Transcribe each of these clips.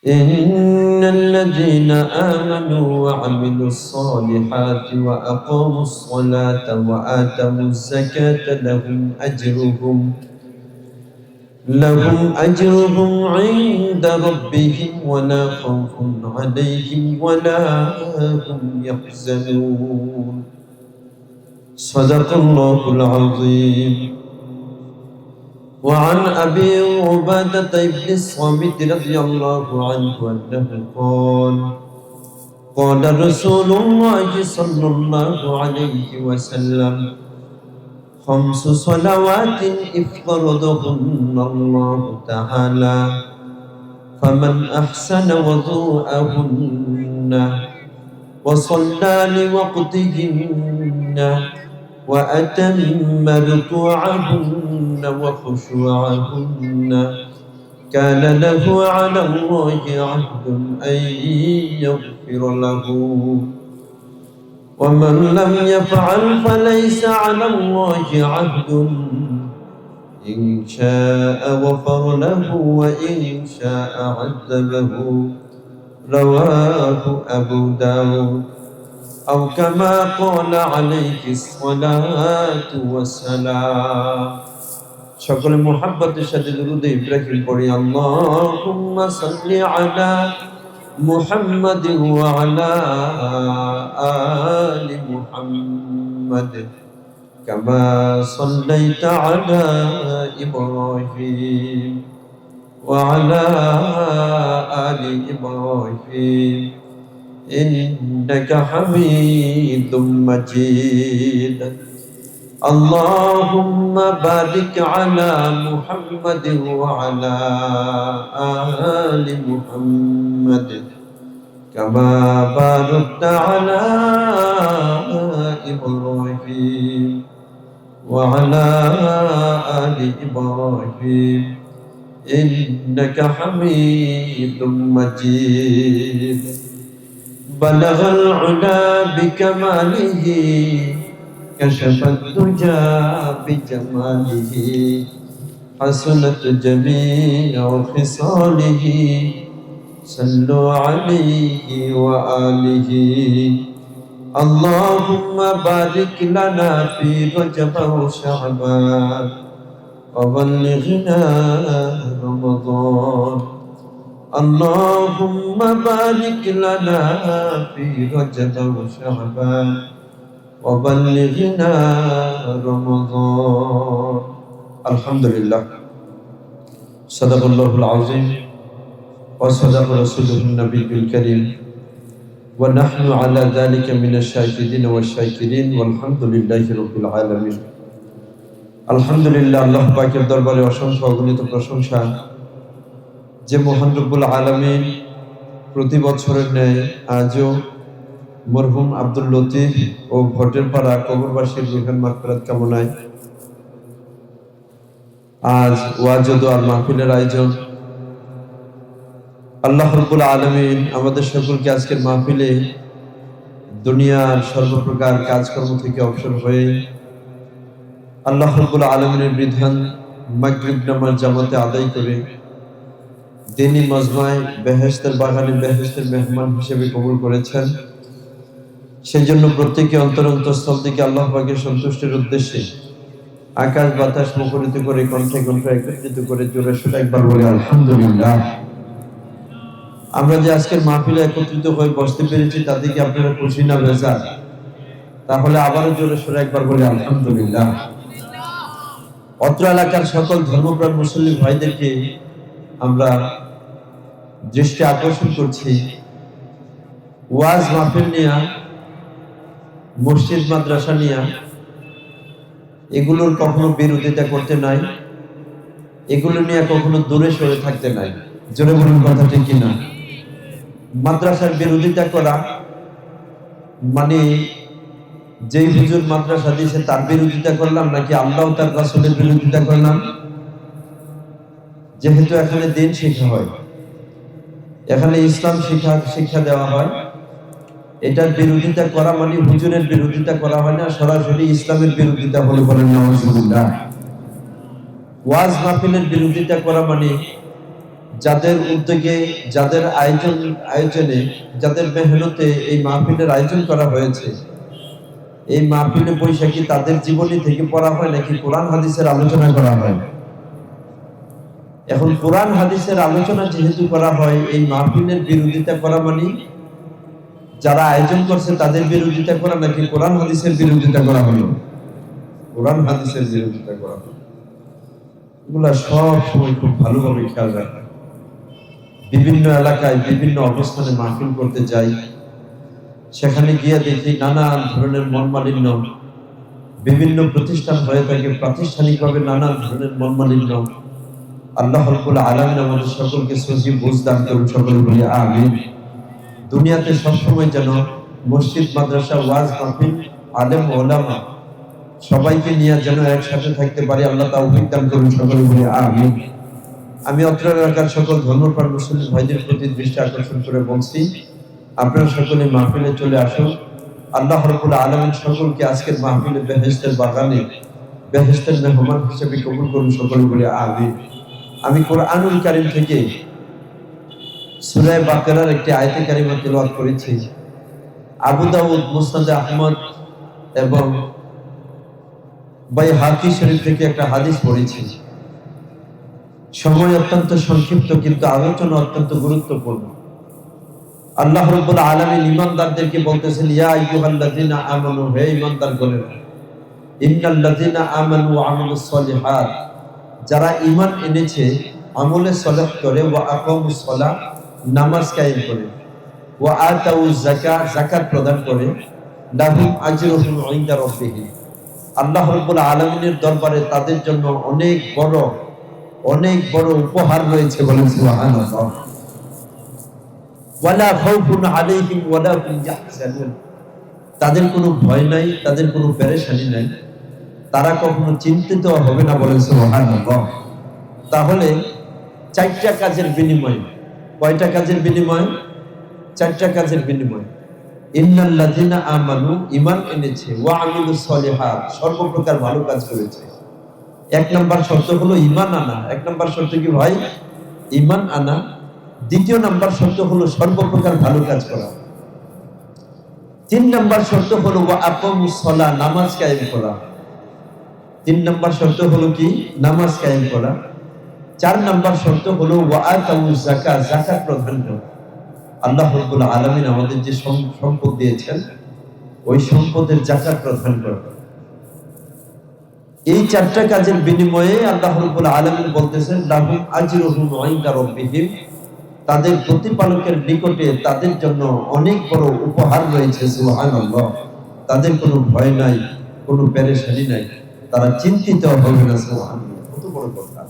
إن الذين آمنوا وعملوا الصالحات وأقاموا الصلاة وآتوا الزكاة لهم أجرهم عند ربهم ولا خوف عليهم ولا هم يحزنون صدق الله العظيم. وعن أبي عبادة بن الصامت رضي الله عنه أنه قال رسول الله صلى الله عليه وسلم: 5 صلوات افترضهن الله تعالى فمن أحسن وضوءهن وصلى لوقتهن وأتم ركوعهن وخشوعهن كان له على الله عهد أن يغفر له، ومن لم يفعل فليس على الله عهد إن شاء غفر له وإن شاء عذبه. رواه أبو داود أو كما قال عليه الصلاة والسلام. সকলে মুহাব্বতের সাথে দুরূদ ইব্রাহিম পড়ি। আল্লাহুম্মা সাল্লি আলা মুহাম্মাদ ওয়া আলা আলি মুহাম্মাদ কামা সাল্লাইতা আলা ইব্রাহিম ওয়া আলা আলি ইব্রাহিম إنك حميد مجيد. اللهم بارك على محمد وعلى آل محمد كما باركت على إبراهيم وعلى آل إبراهيم إنك حميد مجيد. بلغ العلا بكماله كشف الدجى بجماله حسنت جميع خصاله صلوا عليه وآله. اللهم بارك لنا في رجب وشعبان وبلغنا رمضان. اللهم بارك لنا في رجب وشعبان وبلغنا رمضان. الحمد لله. صدق الله العظيم وصدق رسوله النبي الكريم ونحن على ذلك من الشاهدين والشاكرين والحمد لله رب العالمين. الحمد لله. আল্লাহ পাকের দরবারে অসংখ্য অগণিত প্রশংসা যে মহান রব্বুল আলামিন প্রতি বছরের ন্যায় আজও মরহুম আব্দুল লতিফ ও ভটের পাড়া কবরবাসীর রুহের মাগফিরাত কামনায় আজ ওয়াজ ও দোয়ার মাহফিলের আয়োজন। আল্লাহ রব্বুল আলামিন আমাদের সকলকে আজকের মাহফিলে দুনিয়ার সর্বপ্রকার কাজকর্ম থেকে অবসর হয়ে আল্লাহ রব্বুল আলামিনের বিধান মাগরিব নামাজ জামাতে আদায় করে তিনি মজমায় বেহেশতের বাগানে বেহেশতের মেহমান হিসেবে কবুল করেছেন। সেই জন্য প্রত্যেকে অন্তরস্থল থেকে আল্লাহ পাকের সন্তুষ্টির উদ্দেশ্যে আকাশ বাতাস মুখরিত করে কণ্ঠে কণ্ঠে একত্রিত করে জোরে সোরে একবার বলে আলহামদুলিল্লাহ। আমরা যে আজকের মাহফিলে একত্রিত হয়ে বসতে পেরেছি তাতে কি আপনারা খুশি না বেজার? তাহলে আবারও জোরে সোরে একবার বলে আলহামদুলিল্লাহ। অত্র এলাকার সকল ধর্মপ্রাণ মুসলিম ভাইদেরকে আমরা দৃষ্টি আকর্ষণ করছি, ওয়াজ মাহফিল নিয়া, মসজিদ মাদ্রাসা নিয়া এগুলোর কখনো বিরোধিতা করতে নাই, এগুলো নিয়ে কখনো দূরে সরে থাকতে নাই। জোরে বলুন কথা ঠিক কিনা? মাদ্রাসার বিরোধিতা করা মানে যেই হুজুর মাদ্রাসা দিয়েছে তার বিরোধিতা করলাম নাকি আল্লাহ তার রাসূলের বিরোধিতা করলাম? যেহেতু এখানে দিন শিক্ষা হয়, এখানে ইসলাম শিক্ষা দেওয়া হয়, এটার বিরোধিতা করা মানে হুজুরের বিরোধিতা করা হয় না, সরাসরি ইসলামের বিরোধিতা হলে বলেন নাউজুবিল্লাহ। ওয়াজ মাহফিলের বিরোধিতা করা মানে যাদের উদ্যোগে, যাদের আয়োজনে, যাদের মেহনতে এই মাহফিলের আয়োজন করা হয়েছে, এই মাহফিলে বৈশাখী তাদের জীবনী থেকে পড়া হয় নাকি কোরআন হাদিসের আলোচনা করা হয়? এখন কোরআন হাদিসের আলোচনা যেহেতু করা হয়, এই মাহফিলের বিরোধিতা করা মানে যারা আয়োজন করছে তাদের বিরোধিতা করা নাকি কোরআন হাদিসের বিরোধিতা করা হলো? কোরআন হাদিসের বিরোধিতা করা হলো। এগুলা সব সময় খুব ভালোভাবে খেয়াল রাখা। বিভিন্ন এলাকায় বিভিন্ন অবস্থানে মাহফিল করতে যাই, সেখানে গিয়ে দেখি নানান ধরনের মনমালিন্য, বিভিন্ন প্রতিষ্ঠান হয়ে থাকে, প্রাতিষ্ঠানিকভাবে নানান ধরনের মনমালিন্য। আল্লাহ রাব্বুল আলামিন আমাদের সকলকে সহি বুঝ দান করুন, সকলে বলি আমিন। দুনিয়াতে সবসময় যেন মসজিদ, মাদ্রাসা, ওয়াজ মাহফিল, আলেম ওলামা সবাইকে নিয়ে যেন একসাথে থাকতে পারি, আল্লাহ তাওফীক দান করুন, সকলে বলি আমিন। আমি অত্র এলাকার সকল ধর্মপ্রাণ মুসলিম ভাইদের প্রতি দৃষ্টি আকর্ষণ করে বলছি, আপনারা সকলে মাহফিলে চলে আসুন। আল্লাহ রাব্বুল আলামিন সকলকে আজকের মাহফিলে বেহেশতের বাগানে, বেহেশতের মেহমান হিসেবে কবুল করুন, সকলে বলি আমিন। আমি কোরআনুল কারীম থেকে সূরা বাকারার একটি আয়াতে কারিমা তেলাওয়াত করেছি। আবু দাউদ, মুসনাদে আহমদ এবং বাইহাকি শরীফ থেকে একটা হাদিস পড়েছি। সময় অত্যন্ত সংক্ষিপ্ত, কিন্তু আলোচনা অত্যন্ত গুরুত্বপূর্ণ। আল্লাহ রাব্বুল আলামিন ঈমানদারদেরকে বলতেছেন, ইয়া আইয়ুহাল্লাযীনা আমানু, হে ঈমানদারগণেরা, ইন্নাল্লাযীনা আমানু ওয়া আমিলুস সলিহাত, যারা ঈমান এনেছে, আমলে সলেহ করে, ওয়া আকামুস সালাহ, নামাজ কায়েম করে, ওয়া আতাউজ যাকাত, যাকাত প্রদান করে, লাহুম আজরুহুম ইনদা রাব্বিহিম, আল্লাহ রাব্বুল আলামিনের দরবারে তাদের জন্য অনেক বড় উপহার রয়েছে, বলেন সুবহানাল্লাহ। ওয়ালা খাউফুন আলাইহিম ওয়ালা হুম ইয়াহজানুন, তাদের কোনো ভয় নাই, তাদের কোনো পেরেশানি নাই, তারা কখনো চিন্তিত হবে না, বলেন সুবহানাল্লাহ। তাহলে চারটা কাজের বিনিময়, কয়টা কাজের বিনিময়? চারটা কাজের বিনিময়। ইন্নাল্লাযীনা আমানু, ঈমান এনেছে, ওয়া আমিলুস সলিহাত, সর্বপ্রকার ভালো কাজ করেছে। এক নাম্বার শর্ত হলো ঈমান আনা। এক নাম্বার শর্ত কি ভাই? ঈমান আনা। দ্বিতীয় নাম্বার শর্ত হলো সর্বপ্রকার ভালো কাজ করা। তিন নাম্বার শর্ত হলো ওয়া আকামুস সালাহ, নামাজ কায়েম করা। তিন নাম্বার শর্ত হলো কি? নামাজ কায়েম করা। চার নাম্বার শর্ত হলো ওয়া আতাউজ যাকাত, যাকাত প্রদান করা। আল্লাহ রাব্বুল আলামিন আমাদের যে সম্পদ দিয়েছেন, ওই সম্পদের যাকাত প্রদান করা। এই চারটা কাজের বিনিময়ে আল্লাহ রাব্বুল আলামিন বলতেছেন, লাহুম আজরুহুম ইনদা রাব্বিহিম, তাদের প্রতিপালকের নিকটে তাদের জন্য অনেক বড় উপহার রয়েছে, সুবহানাল্লাহ। তাদের কোনো ভয় নাই, কোনো পেরেশানি নাই, তারা চিন্তিত হবে না, সুবহানাল্লাহ। কত বড় কথা।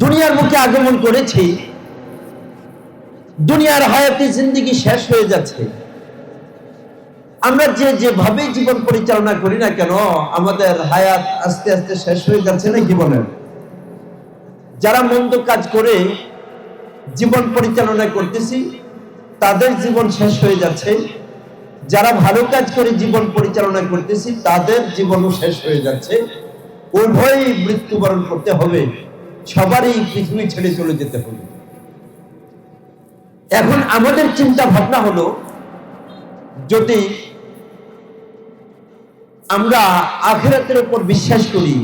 দুনিয়ার মুখে আগমন করেছি, দুনিয়ার হায়াতি জিন্দেগি শেষ হয়ে যাচ্ছে। আমরা যেভাবে জীবন পরিচালনা করি না কেন, আমাদের হায়াত আস্তে আস্তে শেষ হয়ে যাচ্ছে, না কি বলেন? যারা মন্দ কাজ করে জীবন পরিচালনা করতেছি, তাদের জীবন শেষ হয়ে যাচ্ছে। যারা ভালো কাজ করে জীবন পরিচালনা করতেছি, তাদের জীবনও শেষ হয়ে যাচ্ছে। উভয়ই মৃত্যুবরণ করতে হবে, সবারই পৃথিবী ছেড়ে চলে যেতে হবে। এখন আমাদের চিন্তা ভাবনা হলো, যদি আমরা আখিরাতের উপর বিশ্বাস করি,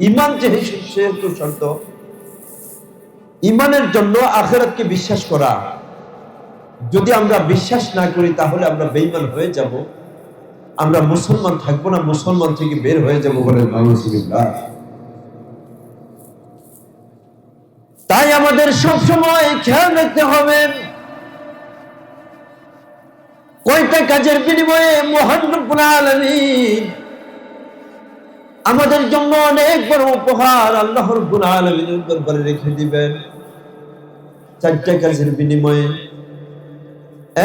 ঈমান যেহেতু শর্ত, ঈমানের জন্য আখিরাতকে বিশ্বাস করা। যদি আমরা বিশ্বাস না করি, তাহলে আমরা বেঈমান হয়ে যাব, আমরা মুসলমান থাকবো না, মুসলমান থেকে বের হয়ে যাব, বলে নাউজুবিল্লাহ। তাই আমাদের সব সময় খেয়াল রাখতে হবে, কয়টা কাজের বিনিময়ে মহান রব্বুল আলামিন আমাদের জন্য অনেক বড় উপহার আল্লাহ রব্বুল আলামিনের দরবারে রেখে দিবেন। চারটা কাজের বিনিময়ে।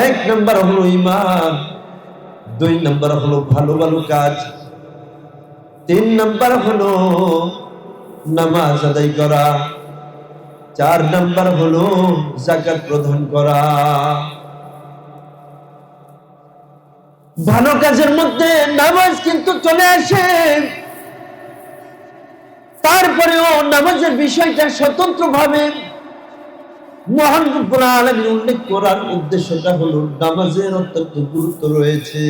এক নাম্বার হলো ঈমান, দুই নাম্বার হলো ভালো ভালো কাজ, তিন নাম্বার হলো নামাজ আদায় করা, চার নাম্বার হলো যাকাত প্রদান করা। ভালো কাজের মধ্যে নামাজ কিন্তু চলে আসে। তারপরেও নামাজের বিষয়টা স্বতন্ত্রভাবে মহান রব্বুল আলামিন উল্লেখ করার উদ্দেশ্যটা হলো নামাজের অত্যন্ত গুরুত্ব রয়েছে।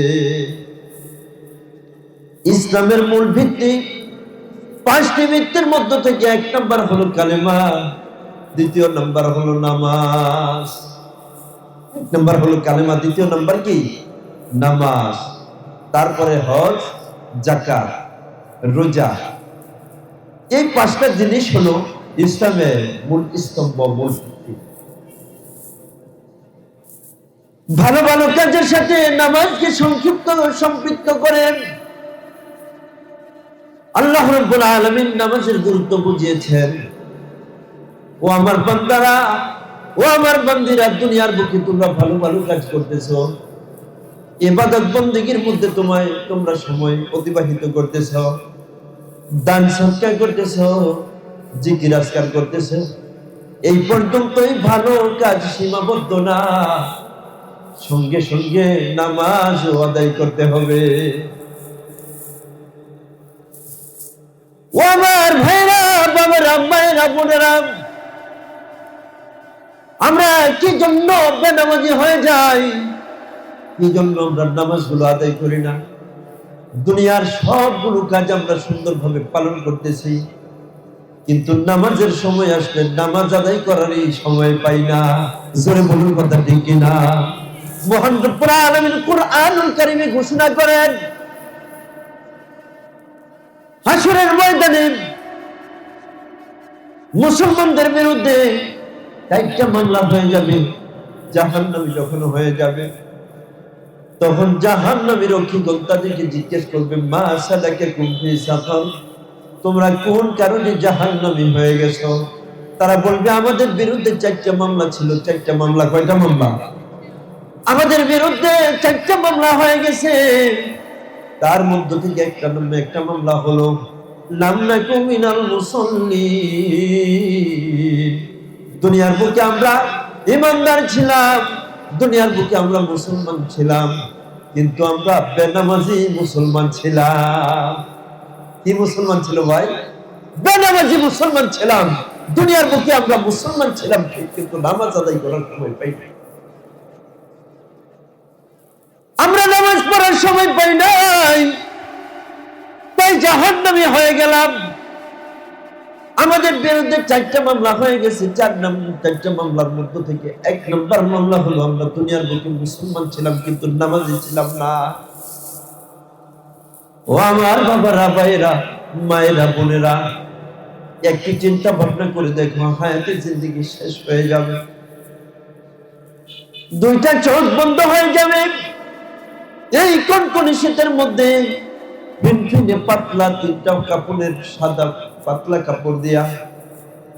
ইসলামের মূল ভিত্তি 5টি ভিত্তির মধ্য থেকে 1 নাম্বার হলো কালেমা, 2য় নাম্বার হলো নামাজ। 1 নাম্বার হলো কালেমা, 2য় নাম্বার কি? নামাজ। তারপরে হজ, যাকাত, রোজা। এই 5টা জিনিস হলো ইসলামের মূল স্তম্ভ, মূল ভিত্তি। ভালো ভালো কাজের সাথে নামাজকে সম্পৃক্ত করেন। আল্লাহ রাব্বুল আলামিন নামাজের গুরুত্ব বুঝিয়েছেন। ও আমার বান্দারা, ও আমার বান্দিরা, দুনিয়ার বুকে তোমরা ভালো ভালো কাজ করতেছো, ইবাদত বন্দেগীর মধ্যে তোমরা সময় অতিবাহিত করতেছো, দান সৎকার করতেছো, জিকির আজকার করতেছো, এই পর্যন্তই ভালো কাজ সীমাবদ্ধ না, সঙ্গে সঙ্গে নামাজও আদায় করতে হবে। ও আমার ভাইরা, বাবারা, মায়েরা, বোনেরা, আমরা কি জন্য বেনামাজি হয়ে যাই? কি জন্য আমরা নামাজগুলো আদায় করি না? দুনিয়ার সবগুলো কাজ আমরা সুন্দরভাবে পালন করতেছি, কিন্তু নামাজের সময় আসলে নামাজ আদায় করারই সময় পাই না। জোরে বলুন কথা ঠিক কিনা? মহান রব্বুল আলামিন কুরআনুল কারীমে ঘোষণা করেন, হাসরের ময়দানে মুসলমানদের বিরুদ্ধে 4টা মামলা হয়ে যাবে। জাহান্নামী যখন হয়ে যাবে, তখন জাহান্নামী রক্ষীগণ তাদেরকে জিজ্ঞেস করবে, মা সালাকাকুম ফি সাকার, তোমরা কোন কারণে জাহান্নামী হয়ে গেছো? তারা বলবে, আমাদের বিরুদ্ধে 4টা মামলা ছিল। 4টা মামলা? কয়টা মামলা? আমাদের বিরুদ্ধে 4টা মামলা হয়ে গেছে। তার মধ্য থেকে একটা মামলা হলো লাম নাকু মিনাল মুসাল্লিন। দুনিয়ার বুকে আমরা ঈমানদার ছিলাম, দুনিয়ার বুকে আমরা মুসলমান ছিলাম, কিন্তু আমরা বেনামাজি মুসলমান ছিলাম। কি মুসলমান ছিল ভাই? বেনামাজি মুসলমান ছিলাম। দুনিয়ার বুকে আমরা মুসলমান ছিলাম ঠিক, কিন্তু নামাজ আদায় করার সময় পাই নাই। আমরা নামাজ পড়ার সময় পাই নাই, তাই জাহান্নামী হয়ে গেলাম। আমাদের বিরুদ্ধে 4টা মামলা হয়ে গেছে। 4টা মামলার মধ্য থেকে 1 নম্বর মামলা হলো আমরা দুনিয়ার বুকে মুসলমান ছিলাম, কিন্তু নামাজি ছিলাম না। ও আমার বাবারা, ভাইরা, মায়েরা, বোনেরা, একটু চিন্তা ভাবনা করে দেখো, হায়াতে জিন্দেগি শেষ হয়ে যাবে, 2টা চোখ বন্ধ হয়ে যাবে। এই কনকনে শীতের মধ্যে ফিনফিনে পাতলা 3টা কাপড়ের সাদা পাতলা কাপড় দিয়া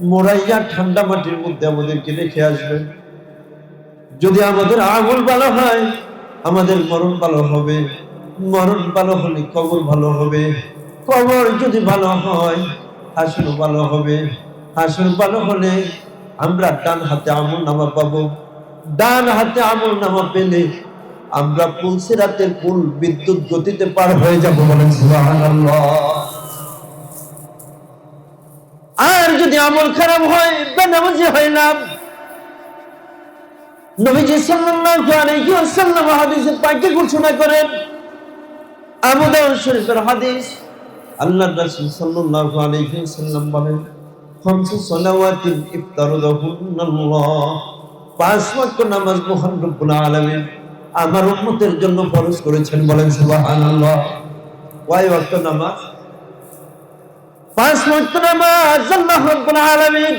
মোড়াইয়া ঠান্ডা মাটির মধ্যে আমাদেরকে রেখে আসবেন। যদি আমাদের আমল ভালো হয়, আমাদের মরণ ভালো হবে। মরণ ভালো হলে কবর ভালো হবে। কবর যদি ভালো হয়, হাসর ভালো হবে। হাসর ভালো হলে আমরা ডান হাতে আমল নামা পাবো। ডান হাতে আমল নামা পেলে আমরা পুলসিরাতের পুল বিদ্যুৎ গতিতে পার হয়ে যাব। বলেন সুবহানাল্লাহ। আর যদি আমল খারাপ হয়, বেনামাজি হইলাম। নবীজি সাল্লাল্লাহু আলাইহি ওয়াসাল্লাম হাদিসে পাকে ঘোষণা করেন, আবু দাউদ শরীফের হাদিস, আল্লাহর রাসূল সাল্লাল্লাহু আলাইহি ওয়াসাল্লাম বলেন, খামসু সালাওয়াতিন ইফতারাদাহুন্নাল্লাহ, 5 ওয়াক্ত নামাজ মহান রব্বুল আলামিন আমার উম্মতের জন্য ফরজ করেছেন। বলেন সুবহানাল্লাহ। কয় ওয়াক্ত নামাজ? 5 ওয়াক্ত নামাজ আল্লাহ রাব্বুল আলামিন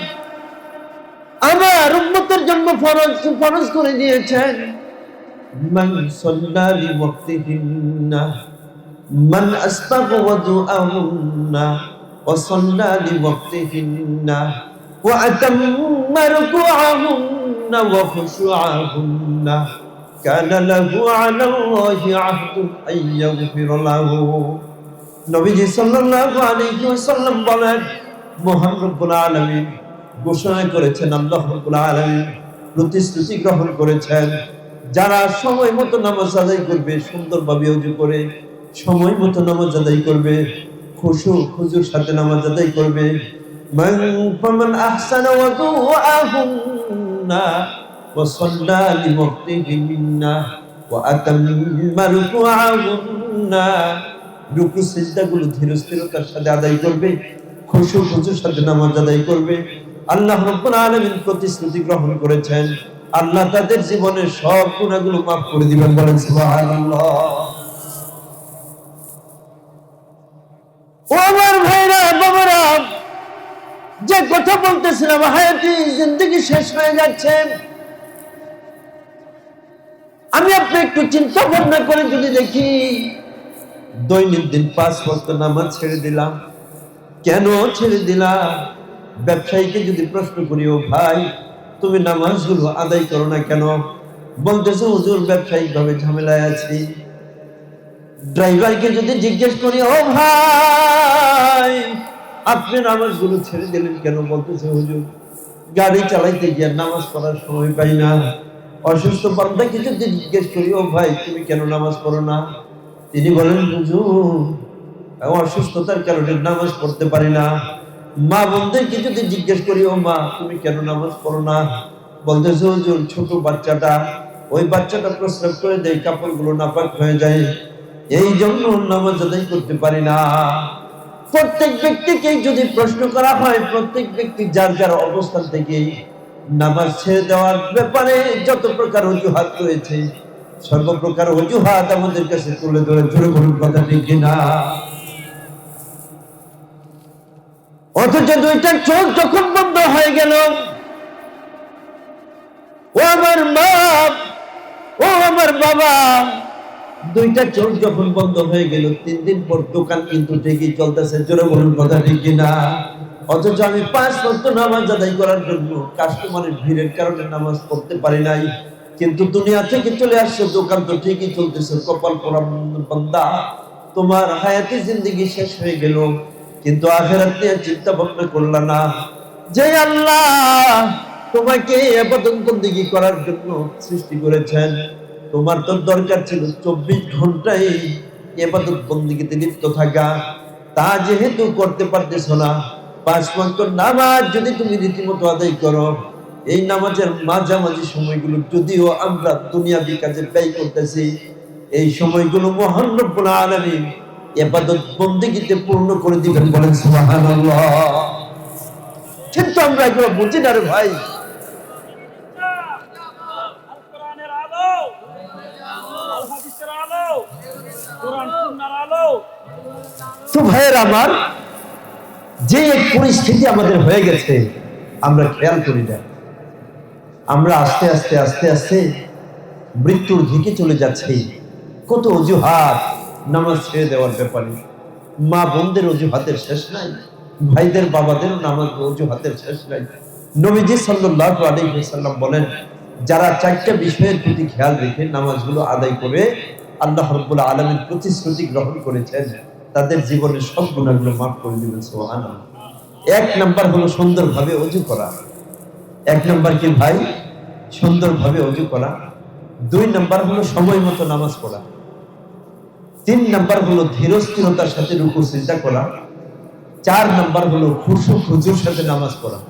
আমার উম্মতের জন্য ফরজ করে দিয়েছেন। মান সাল্লা লিওয়াক্তিহিন্না, মান আসবাগা ওয়াদুআহুন্না ওয়া সাল্লা লিওয়াক্তিহিন্না ওয়া আতাম্মা রুকুআহুন্না ওয়া খুশুআহুন্না কানা লাহু আলাল্লাহি আহদুন আইয়াগফির লাহু। নবীজি সাল্লাল্লাহু আলাইহি ওয়াসাল্লাম বলেন, মহান রব্বুল আলামিন ঘোষণা করেছেন, আল্লাহ রাব্বুল আলামিন প্রতিশ্রুতি গ্রহণ করেছেন, যারা সময় মতো নামাজ আদায় করবে, সুন্দরভাবে ওযু করে সময় মতো নামাজ আদায় করবে, খুশু খুজুর সাথে নামাজ আদায় করবে। মান ফামান আহসানা ওয়াদুআহুন্না ওয়া সাল্লা লিওয়াক্তিহিন্না ওয়া আতাম্মা রুকুআহুন্না, রুকু সিজদাগুলো ধীর স্থিরতার সাথে আদায় করবে, খুশু খুজুর সাথে নামাজ আদায় করবে। আল্লাহ রাব্বুল আলামিন প্রতিশ্রুতি গ্রহণ করেছেন, আল্লাহ তাদের জীবনের সব গুনাহগুলো মাফ করে দিবেন। বলেন সুবহানাল্লাহ। ও আমার ভাইরা বাবারা, যে কথা বলতেছিলাম, হায়াতি জিন্দেগি শেষ হয়ে যাচ্ছে। আমি আপনি একটু চিন্তা ভাবনা করে যদি দেখি, দৈনন্দিন 5 ওয়াক্ত নামাজ ছেড়ে দিলাম। কেন ছেড়ে দিলাম? ব্যবসায়ীকে যদি প্রশ্ন করি, ও ভাই তুমি নামাজগুলো আদায় করো না কেন? বলতেছে হুজুর ব্যবসায়িক ভাবে ঝামেলায় আছি। ড্রাইভারকে যদি জিজ্ঞেস করি, ও ভাই আপনি নামাজগুলো ছেড়ে দিলেন কেন? বলতেছে হুজুর গাড়ি চালাইতে গিয়ে নামাজ পড়ার সময় পাই না। অসুস্থ বান্দাকে যদি জিজ্ঞেস করি, ও ভাই তুমি কেন নামাজ পড়ো না? তিনি বলেন হুজুর অসুস্থতার কারণে নামাজ পড়তে পারি না। মা বোনদেরকে যদি জিজ্ঞেস করি, ও মা তুমি কেন নামাজ পড়ো না? বলতেছে হুজুর ছোট বাচ্চাটা, ওই বাচ্চাটা প্রস্রাব করে দেয়, কাপড়গুলো নাপাক হয়ে যায়, এই জন্য নামাজ আদায় করতে পারি না। প্রত্যেক ব্যক্তিকে যদি প্রশ্ন করা হয়, প্রত্যেক ব্যক্তি যার যার অবস্থান থেকে নামাজ ছেড়ে দেওয়ার ব্যাপারে যত প্রকার অজুহাত রয়েছে, সর্বপ্রকার অজুহাত আমাদের কাছে তুলে ধরে ধরে বলুন কথা ঠিক কিনা? অথচ দুইটা চোখ যখন বন্ধ হয়ে গেল, ও আমার মা, ও আমার বাবা, দুইটা চোখ যখন বন্ধ হয়ে গেল, 3 দিন পর দোকান কিন্তু ঠিকই চলতেছে, জোরে বলুন কথা ঠিক কিনা? অথচ আমি 5 ওয়াক্ত নামাজ আদায় করার জন্য কাস্টমারের ভিড়ের কারণে নামাজ পড়তে পারি নাই। কিন্তু দুনিয়া থেকে চলে আসছে, দোকান তো ঠিকই চলতেছে। কপাল পোড়া বান্দা, তোমার হায়াতি জিন্দেগি শেষ হয়ে গেল, কিন্তু আখিরাত নিয়ে চিন্তা ভাবনা করলা না। যে আল্লাহ তোমাকে ইবাদত বন্দেগী করার জন্য সৃষ্টি করেছেন, তোমার তো দরকার ছিল 24 ঘন্টাই ইবাদত বন্দেগীতে লিপ্ত থাকা। তা যেহেতু করতে পারতেছো না, 5 ওয়াক্ত নামাজ যদি তুমি রীতিমতো আদায় করো, এই নামাজের মাঝামাঝি সময়গুলো যদিও আমরা দুনিয়াবি কাজে ব্যয় করতেছি, এই সময়গুলো মহান রব্বুল আলামিন ইবাদত বন্দেগীতে পূর্ণ করে দিবেন। বলেন সুবহানাল্লাহ। কিন্তু আমরা এগুলো বুঝি না রে ভাই। তো ভাইয়ের আমার, যে পরিস্থিতি আমাদের হয়ে গেছে আমরা খেয়াল করি না। আমরা আস্তে আস্তে আস্তে আস্তে মৃত্যুর দিকে চলে যাচ্ছি। কত অজুহাত নামাজ ছেড়ে দেওয়ার ব্যাপারে, মা বোনদের অজুহাতের শেষ নাই, ভাইদের বাবাদের নামাজ অজুহাতের শেষ নাই। নবীজি সাল্লাল্লাহু আলাইহি ওয়াসাল্লাম বলেন, যারা 4টা বিষয়ের প্রতি খেয়াল রেখে নামাজগুলো আদায় করে আল্লাহ রাব্বুল আলামিন প্রতিশ্রুতি গ্রহণ করেছেন, তাদের জীবনের সব গুনাহগুলো মাফ করে দিবেন। সুবহানাল্লাহ। 1 নাম্বার হলো সুন্দরভাবে ওযু করা। 1 নাম্বার কি ভাই? সুন্দরভাবে ওযু করা। 2 নাম্বার হলো সময় মতো নামাজ পড়া। 3 নাম্বার হলো ধীর স্থিরতার সাথে রুকু সিজদা করা। 4 নাম্বার হলো খুশু খুজুর সাথে নামাজ পড়া।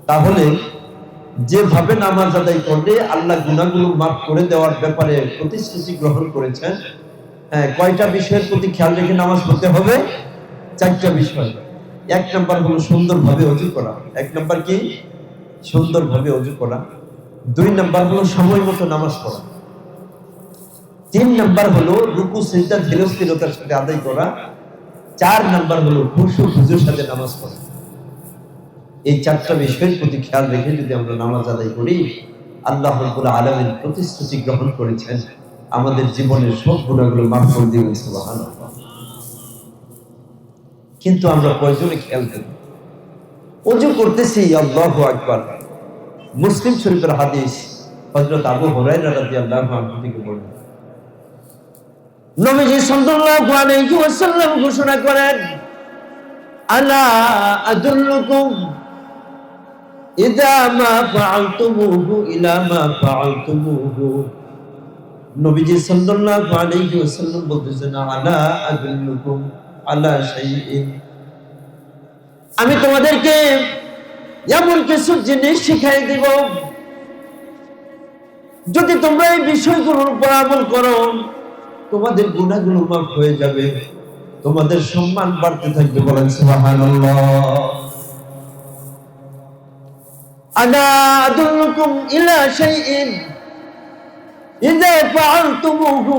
তাহলে যেভাবে নামাজ আদায় করলে আল্লাহ গুনাহগুলো মাফ করে দেওয়ার ব্যাপারে প্রতিশ্রুতি গ্রহণ করেছেন, কয়টা বিষয়ের প্রতি খেয়াল রেখে নামাজ পড়তে হবে? 4টা বিষয়। 1 নাম্বার হলো সুন্দরভাবে ওযু করা। 1 নাম্বার কি? সুন্দরভাবে ওযু করা। 2 নাম্বার হলো সময় মতো নামাজ পড়া। 3 নাম্বার হলো রুকু সিজদা ধীর স্থিরতার সাথে আদায় করা। 4 নাম্বার হলো খুশু খুজুর সাথে নামাজ পড়া। এই 4টা বিষয়ের প্রতি খেয়াল রেখে যদি আমরা নামাজ আদায় করি, আল্লাহ রাব্বুল আলামিন প্রতিশ্রুতি গ্রহণ করেছেন আমাদের জীবনের সব গুনাহগুলো মাফ করে দিবেন। সুবহানাল্লাহ। কিন্তু আমরা কয়জনে খেয়াল করি? ওযু করতেছি, আল্লাহু আকবার। মুসলিম শরীফের হাদিস, হযরত আবু হুরায়রা রাদিয়াল্লাহু আনহু থেকে বর্ণিত, নবীজি সাল্লাল্লাহু আলাইহি ওয়াসাল্লাম ঘোষণা করেন, আলা আদুল্লুকুম ইযা মা ফাআলতুমুহু ইলা মা ফাআলতুমুহু। নবীজি সাল্লাল্লাহু আলাইহি ওয়াসাল্লাম বলতেছেন, আলা আদুল্লুকুম, আলা শাইইন। আমি তোমাদেরকে এমন কিছু জিনিস শিখাই দিব, যদি তোমরা এই বিষয়গুলোর উপর আমল করো তোমাদের গুনাহগুলো মাফ হয়ে যাবে, তোমাদের সম্মান বাড়তে থাকবে। বলেন সুবহানাল্লাহ। আলা আদুল্লুকুম ইলা শাইইন ইযা ফাআলতুমুহু,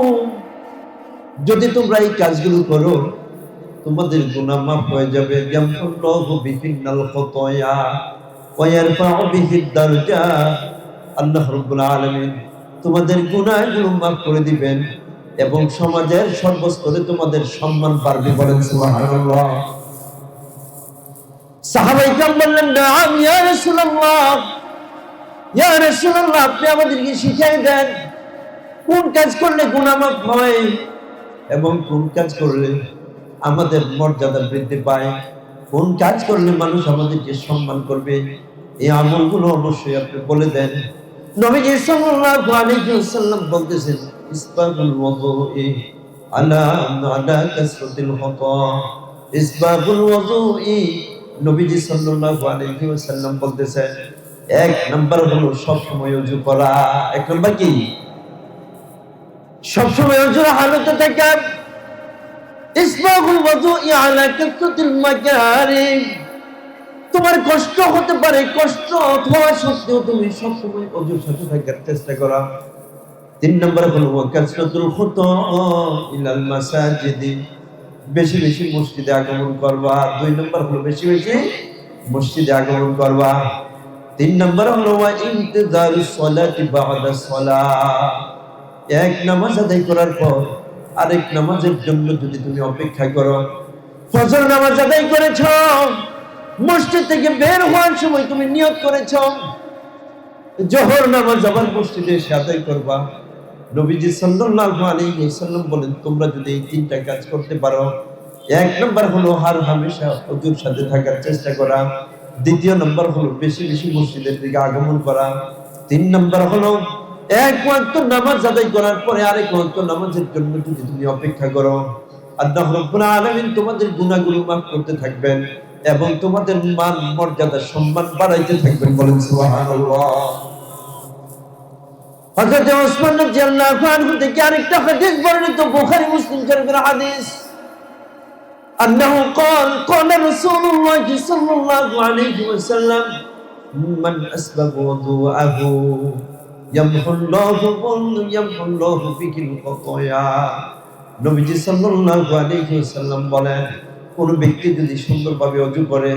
যদি তোমরা এই কাজগুলো করো তোমাদের গুনাহ মাফ হয়ে যাবে। ইয়ামহুল্লাহু বিহিন্নাল খাতায়া ওয়া ইয়ারফাউ বিহিদ দারজা। আল্লাহ রাব্বুল আলামিন তোমাদের গুনাহগুলো মাফ করে দিবেন এবং সমাজের সর্বস্তরে তোমাদের সম্মান বাড়বে। বলেন সুবহানাল্লাহ। সাহাবায়ে কেরাম বললেন, নাআম ইয়া রাসূলুল্লাহ, ইয়া রাসূলুল্লাহ, আপনি আমাদেরকে শিখিয়ে দেন কোন কাজ করলে গুনাহ মাফ হয় এবং কোন কাজ করলে আমাদের মর্যাদা বৃদ্ধি পায়, কোন কাজ করলে মানুষ আমাদেরকে সম্মান করবে। এই আমলগুলো অবশ্যই আপনি বলে দেন। নবীজি সাল্লাল্লাহু আলাইহি ওয়াসাল্লাম বলতেছেন, ইসবাগুল ওযুই আলা কাসরাতিল খাতা। ইসবাগুল ওযুই, নবীজি সাল্লাল্লাহু আলাইহি ওয়াসাল্লাম বলতেছেন, এক নাম্বার হলো সব সময় ওযু করা। এক নাম্বার কি? সব সময় ওযুর হালতে থাকা। ইসবাগুল ওযুই আলা কাসরাতিল মাকারিম, তোমার কষ্ট হতে পারে, কষ্ট হওয়া সত্ত্বেও তুমি সবসময় ওযুর সাথে থাকার চেষ্টা করো। তিন নম্বর হলো কাসরাতুল খুতা ইলাল মাসাজিদ, বেশি বেশি মসজিদে আগমন করবা। দুই নম্বর হলো বেশি বেশি মসজিদে আগমন করবা। তিন নম্বর হলো ওয়া ইনতিজারুস সালাতি বা'দা সালাহ, এক নামাজ আদায় করার পর আরেক নামাজের জন্য যদি তুমি অপেক্ষা করো। ফজর নামাজ আদায় করেছো, মসজিদ থেকে বের হওয়ার সময় তুমি নিয়ত করেছো জোহর নামাজ আবার মসজিদে এসে আদায় করবা। নবীজি সাল্লাল্লাহু আলাইহি ওয়াসাল্লাম বলেন, তোমরা যদি এই তিনটা কাজ করতে পারো, এক নাম্বার হলো হার হামেশা ওযুর সাথে থাকার চেষ্টা করা, দ্বিতীয় নাম্বার হলো বেশি বেশি মসজিদের দিকে আগমন করা, তিন নাম্বার হলো এক ওয়াক্ত নামাজ আদায় করার পরে আরেক ওয়াক্ত নামাজের জন্য যদি তুমি অপেক্ষা করো, আল্লাহ রাব্বুল আলামিন তোমাদের গুনাহগুলো মাফ করতে থাকবেন এবং তোমাদের মান মর্যাদা সম্মান বাড়াইতে থাকবেন। বলেন সুবহানাল্লাহ। হযরত ওসমান রাদিয়াল্লাহু আনহু থেকে আরেকটা হাদিস বর্ণিত, বুখারী মুসলিম শরীফের হাদিস, আন্নাহু ক্বাল ক্বালা রাসূলুল্লাহ সাল্লাল্লাহু আলাইহি ওয়াসাল্লাম, মান আসবাগা ওযুআহু ইয়ামহুল্লাহু বিহিল খাতায়া। নবীজি সাল্লাল্লাহু আলাইহি ওয়াসাল্লাম বলেন, কোন ব্যক্তি যদি সুন্দরভাবে ওযু করে,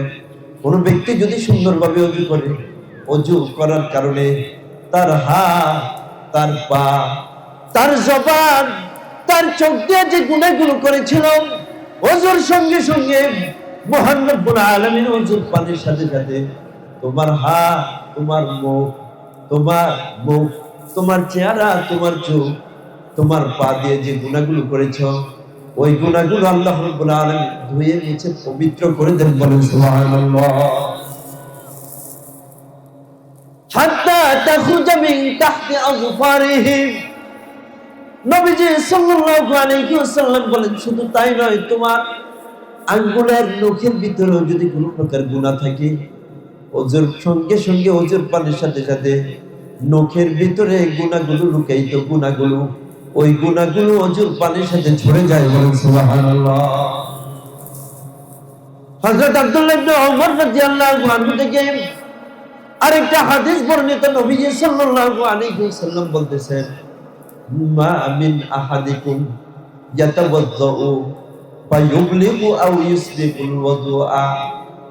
কোন ব্যক্তি যদি সুন্দরভাবে ওযু করে, ওযু করার কারণে তার হাত, তার পা, তার জবান, তার চোখ দিয়ে যে গুনাহগুলো করেছিল, ওযুর সঙ্গে সঙ্গে মহান রব্বুল আলামিন ওযুর পানির সাথে সাথে তোমার হাত, তোমার মুখ, তোমার চেহারা, তোমার চোখ, তোমার পা দিয়ে যে গুনাহগুলো করেছো, ওই গুনাহগুলো আল্লাহ রাব্বুল আলামিন ধুয়ে মুছে পবিত্র করে দেন। বলেন সুবহানাল্লাহ। হাত্তা তাখরুজা মিন তাহতি আযফারিহিম, নবীজি সাল্লাল্লাহু আলাইহি ওয়াসাল্লাম বলেন, শুধু তাই নয়, তোমার আঙ্গুলের নখের ভিতরেও যদি কোনো প্রকার গুনাহ থাকে, ওযুর সঙ্গে সঙ্গে ওযুর পানির সাথে সাথে নখের ভিতরে গুনাহগুলো লুকায়িত গুনাহগুলো, ওই গুনাহগুলো ওযুর পানির সাথে ঝরে যায়। বলেন সুবহানাল্লাহ। হযরত আব্দুল্লাহ ইবনে ওমর রাদিয়াল্লাহু আনহু থেকে আরেকটা হাদিস বর্ণিত, নবীজি সাল্লাল্লাহু আলাইহি ওয়াসাল্লাম বলতেছেন, মা মিন আহাদিকুম ইয়াতাওয়াজ্জাউ ফায়ুবলিগু আও ইউসবিকুল ওযুআ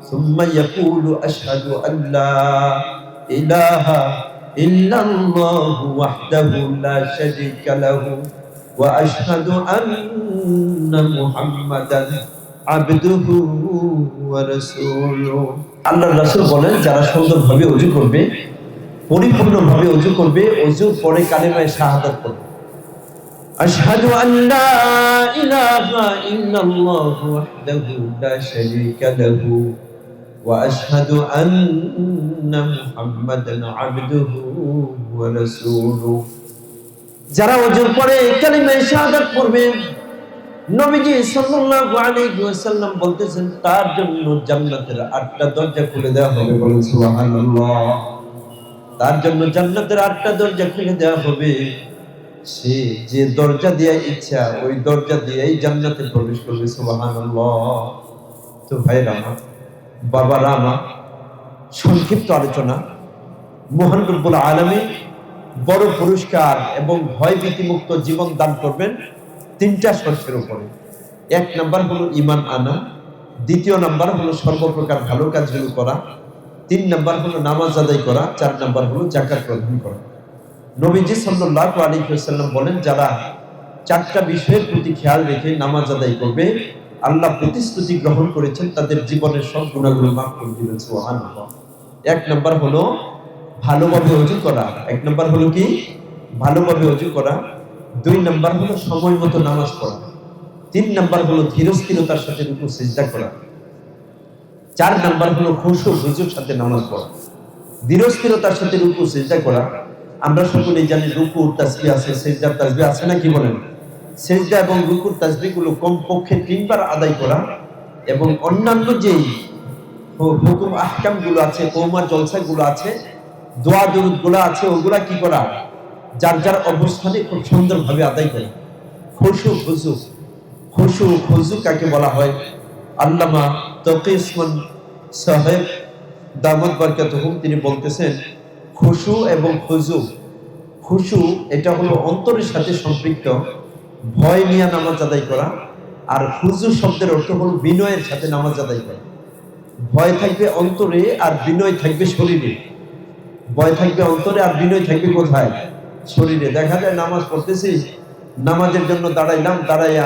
সুম্মা ইয়াকুলু আশহাদু আল্লা ইলাহা ইল্লাল্লাহু ওয়াহদাহু লা শারীকা লাহু ওয়া আশহাদু আন্না মুহাম্মাদান আবদুহু ওয়া রাসূলুহু। আল্লাহর রাসূল বলেন, যারা সুন্দরভাবে ওযু করবে, পরিপূর্ণভাবে ওযু করবে, ওযুর পরে কালিমায়ে শাহাদাত পড়বে, আশহাদু আল্লা ইলাহা ইল্লাল্লাহু ওয়াহদাহু লা শারীকা লাহু ওয়া আশহাদু আন্না মুহাম্মাদান আবদুহু ওয়া রাসূলুহু। যারা ওযুর পরে কালিমায়ে শাহাদাত পড়বে, নবীজি সাল্লাল্লাহু আলাইহি ওয়াসাল্লাম বলতেছেন তার জন্য জান্নাতের 8টা দরজা খুলে দেওয়া হবে, বলেন সুবহানাল্লাহ। তার জন্য জান্নাতের 8টা দরজা খুলে দেওয়া হবে। সে যে দরজা দিয়ে ইচ্ছা ওই দরজা দিয়েই জান্নাতে প্রবেশ করবে, সুবহানাল্লাহ। তো ভাইরা আমার, বাবারা আমার, সংক্ষিপ্ত আলোচনা। মহান রব্বুল আলামিন বড় পুরস্কার এবং ভয়ভীতিমুক্ত জীবন দান করবেন 3টা শর্তের উপরে। 1 নাম্বার হলো ঈমান আনা, 2য় নাম্বার হলো সর্বপ্রকার ভালো কাজগুলো করা, 3 নাম্বার হলো নামাজ আদায় করা, 4 নাম্বার হলো যাকাত প্রদান করা। নবীজি সাল্লাল্লাহু আলাইহি ওয়াসাল্লাম বলেন, যারা 4টা বিষয়ের প্রতি খেয়াল রেখে নামাজ আদায় করবে, আল্লাহ প্রতিশ্রুতি গ্রহণ করেছেন তাদের জীবনের সব গুনাহগুলো মাফ করে দিবেন, সুবহানাল্লাহ। 1 নাম্বার হলো ভালোভাবে ওযু করা। 1 নাম্বার হলো কি? ভালোভাবে ওযু করা। 2 নাম্বার হলো সময় মতো নামাজ পড়া। 3 নাম্বার হলো ধীরস্থিরতার সাথে রুকু সিজদা করা। 4 নাম্বার হলো খুশু হুজুর সাথে নামাজ পড়া। ধীরস্থিরতার সাথে রুকু সিজদা করা। আমরা সকলেই জানি রুকু তাসবিহ আছে, সিজদার তাসবিহ আছে না, কি বলেন? সিজদা এবং রুকুর তাসবিহগুলো কমপক্ষে 3 বার আদায় করা এবং অন্যান্য যেই হুকুম আহকাম গুলো আছে, কওমা জলসা গুলো আছে, দোয়া দরুদ গুলো আছে, ওগুলা কি করা? যার যার অবস্থানে খুব সুন্দরভাবে আদায় করা। খুশু খুজু, খুশু খুজু কাকে বলা হয়? আল্লামা তকি উসমান সাহেব দামাত বারকাতুহুম তিনি বলতেছেন, খুশু এবং খুজু, খুশু এটা হলো অন্তরের সাথে সম্পৃক্ত ভয় নিয়ে নামাজ আদায় করা, আর খুজু শব্দের অর্থ হলো বিনয়ের সাথে নামাজ আদায় করা। ভয় থাকবে অন্তরে আর বিনয় থাকবে শরীরে। ভয় থাকবে অন্তরে আর বিনয় থাকবে কোথায়? শরীরে। দেখা যায় নামাজ পড়তেছি, নামাজের জন্য দাঁড়াইলাম, দাঁড়াইয়া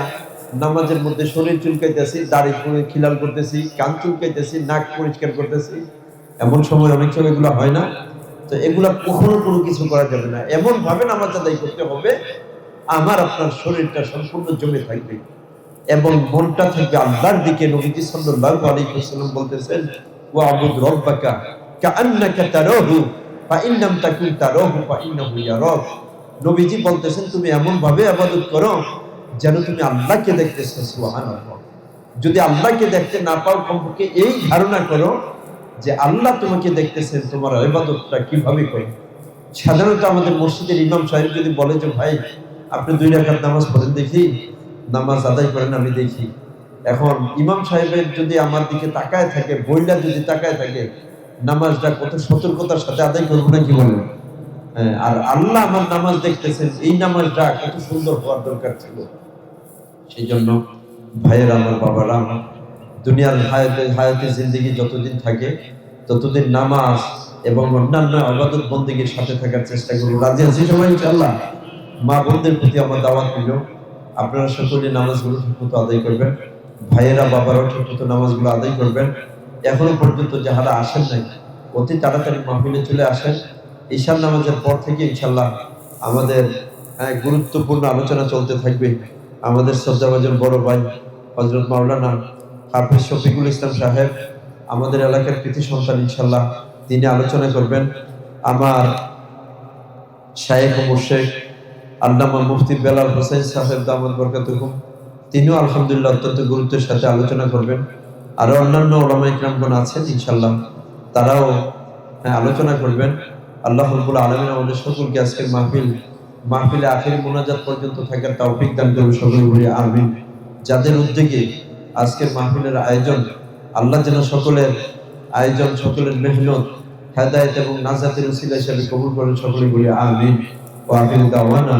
নামাজের মধ্যে শরীর চুলকাইতেছি, দাড়ি খিলাল করতেছি, কান চুলকাইতেছি, নাক পরিষ্কার করতেছি। এমন সময় অনেক সময় এগুলো হয় না? তো এগুলা কখনো কোনো কিছু করা যাবে না। এমন ভাবে নামাজ আদায় করতে হবে আমার আপনার শরীরটা সম্পূর্ণ জমে থাকবে এবং মনটা থাকবে আল্লাহর দিকে। নবীজি সাল্লাল্লাহু আলাইহি ওয়াসাল্লাম বলতেছেন, ওয়া'বুদ রাব্বাকা কাআন্নাকা তারাহু ফাইন লাম তাকুন তারাহু ফাইন্নাহু ইয়ারাক। নবীজি বলতেছেন, তুমি এমন ভাবে ইবাদত করো যেন তুমি আল্লাহকে দেখতেছো, সুবহানাল্লাহ। যদি আল্লাহকে দেখতে না পাও, কমপক্ষে এই ধারণা করো যে আল্লাহ তোমাকে দেখতেছেন, তোমার ইবাদতটা কিভাবে করো। সাধারণত আমাদের মসজিদের ইমাম সাহেব যদি বলে যে ভাই আপনি 2 রাকাত নামাজ পড়েন দেখি, নামাজ আদায় করেন আমি দেখি। এখন ইমাম সাহেবের যদি আমার দিকে তাকায় থাকে, বইলা যদি তাকায় থাকে, নামাজটা কত সতর্কতার সাথে আদায় করবো না, কি বলেন? আর আল্লাহ আমার নামাজ দেখতেছেন, এই নামাজটা কত সুন্দর হওয়ার দরকার ছিল। সেই জন্য ভাইয়েরা আমার, বাবারা আমার, দুনিয়ার হায়াতে জিন্দেগি যতদিন থাকে ততদিন নামাজ এবং অন্যান্য ইবাদত বন্দেগীর সাথে থাকার চেষ্টা করব। রাজি আছি সবাই ইনশাআল্লাহ? মা বোনদের প্রতি আমার দাওয়াত রইল, আপনারা সকলে নামাজগুলো ঠিকমতো আদায় করবেন। ভাইয়েরা বাবারাও ঠিকমতো নামাজগুলো আদায় করবেন। এখনো পর্যন্ত যারা আসেন নাই, অতি তাড়াতাড়ি মাহফিলে চলে আসেন। ঈশার নামাজের পর থেকে ইনশাআল্লাহ আমাদের গুরুত্বপূর্ণ আলোচনা চলতে থাকবে। আমাদের শ্রদ্ধাভাজন বড় ভাই হযরত মাওলানা হাফেজ শফিকুল ইসলাম সাহেব, আমাদের এলাকার কৃতি সন্তান, ইনশাআল্লাহ তিনি আলোচনা করবেন। আমার শায়েখ ও মুর্শিদ আল্লামা মুফতি বেলাল হোসেন সাহেব দামাত বরকাতুহুম, তিনিও আলহামদুলিল্লাহ অত্যন্ত গুরুত্বের সাথে আলোচনা করবেন। আরো অন্যান্য উলামা ইকরামগণ আছেন, ইনশাআল্লাহ তারাও আলোচনা করবেন। আল্লাহ রাব্বুল আলামিন আমাদের সকলকে আজকের মাহফিলে আখিরি মুনাজাত পর্যন্ত থাকার তৌফিক দান করুন, সকলে বলি আমিন। যাদের উদ্যোগে আজকের মাহফিলের আয়োজন, আল্লাহ যেন সকলের আয়োজন, সকলের মেহনত হেদায়েত এবং নাজাতের উসিলা হিসেবে কবুল করেন, সকলে বলি আমিন। ওয়া আখিরু দাওয়ানা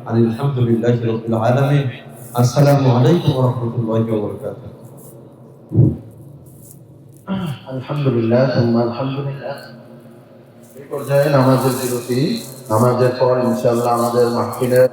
আনিল হামদুলিল্লাহি রাব্বিল আলামিন। আসসালামু আলাইকুম ওয়া রাহমাতুল্লাহি ওয়া বারাকাতুহু। আলহামদুলিল্লাহ, আলহামদুলিল্লাহ। এই পর্যায়ে নামাজের বিরতি, নামাজের পর ইনশাআল্লাহ আমাদের মাহফিলের